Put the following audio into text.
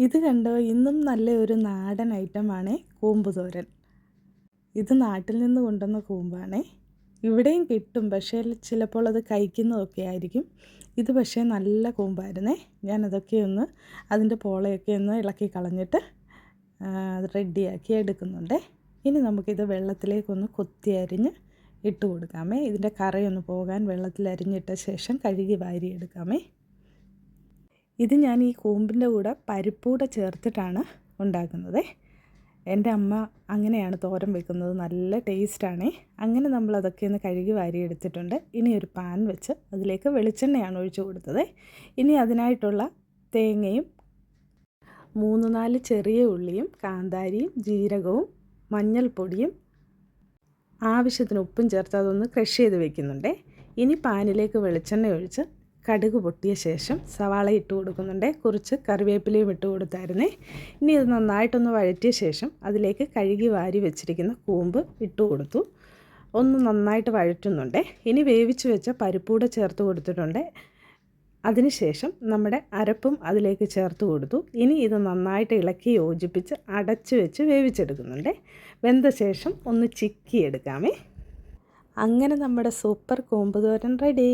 ഇത് കണ്ടോ, ഇന്നും നല്ലൊരു നാടൻ ഐറ്റമാണ് കൂമ്പ് തോരൻ. ഇത് നാട്ടിൽ നിന്ന് കൊണ്ടുവന്ന കൂമ്പാണ്. ഇവിടെയും കിട്ടും, പക്ഷേ ചിലപ്പോൾ അത് കഴിക്കുന്നതൊക്കെ ആയിരിക്കും. ഇത് പക്ഷേ നല്ല കൂമ്പായിരുന്നേ. ഞാനതൊക്കെ അതിൻ്റെ പോളയൊക്കെ ഇളക്കി കളഞ്ഞിട്ട് റെഡിയാക്കി എടുക്കുന്നുണ്ട്. ഇനി നമുക്കിത് വെള്ളത്തിലേക്കൊന്ന് കൊത്തി അരിഞ്ഞ് ഇട്ട് കൊടുക്കാമേ. ഇതിൻ്റെ കറയൊന്ന് പോകാൻ വെള്ളത്തിൽ അരിഞ്ഞിട്ട ശേഷം കഴുകി വാരിയെടുക്കാമേ. ഇത് ഞാൻ ഈ കൂമ്പിൻ്റെ കൂടെ പരിപ്പൂടെ ചേർത്തിട്ടാണ് ഉണ്ടാക്കുന്നത്. എൻ്റെ അമ്മ അങ്ങനെയാണ് തോരൻ വെക്കുന്നത്, നല്ല ടേസ്റ്റാണേ. അങ്ങനെ നമ്മളതൊക്കെ ഒന്ന് കഴുകി വാരിയെടുത്തിട്ടുണ്ട്. ഇനി ഒരു പാൻ വെച്ച് അതിലേക്ക് വെളിച്ചെണ്ണയാണ് ഒഴിച്ചു കൊടുത്തത്. ഇനി അതിനായിട്ടുള്ള തേങ്ങയും 3-4 ചെറിയ ഉള്ളിയും കാന്താരിയും ജീരകവും മഞ്ഞൾപ്പൊടിയും ആവശ്യത്തിന് ഉപ്പും ചേർത്ത് അതൊന്ന് ക്രഷ് ചെയ്ത് വെക്കുന്നുണ്ട്. ഇനി പാനിലേക്ക് വെളിച്ചെണ്ണ ഒഴിച്ച് കടുക് പൊട്ടിയ ശേഷം സവാള ഇട്ട് കൊടുക്കുന്നുണ്ട്. കുറച്ച് കറിവേപ്പിലയും ഇട്ട് കൊടുത്തായിരുന്നേ. ഇനി ഇത് നന്നായിട്ടൊന്ന് വഴറ്റിയ ശേഷം അതിലേക്ക് കഴുകി വാരി വെച്ചിരിക്കുന്ന കൂമ്പ് ഇട്ട് കൊടുത്തു. ഒന്ന് നന്നായിട്ട് വഴറ്റുന്നുണ്ട്. ഇനി വേവിച്ച് വെച്ച പരിപ്പൂടെ ചേർത്ത് കൊടുത്തിട്ടുണ്ട്. അതിനുശേഷം നമ്മുടെ അരപ്പും അതിലേക്ക് ചേർത്ത് കൊടുത്തു. ഇനി ഇത് നന്നായിട്ട് ഇളക്കി യോജിപ്പിച്ച് അടച്ചു വെച്ച് വേവിച്ചെടുക്കുന്നുണ്ട്. വെന്ത ശേഷം ഒന്ന് ചിക്കിയെടുക്കാമേ. അങ്ങനെ നമ്മുടെ സൂപ്പർ കൂമ്പ് തോരൻ റെഡി.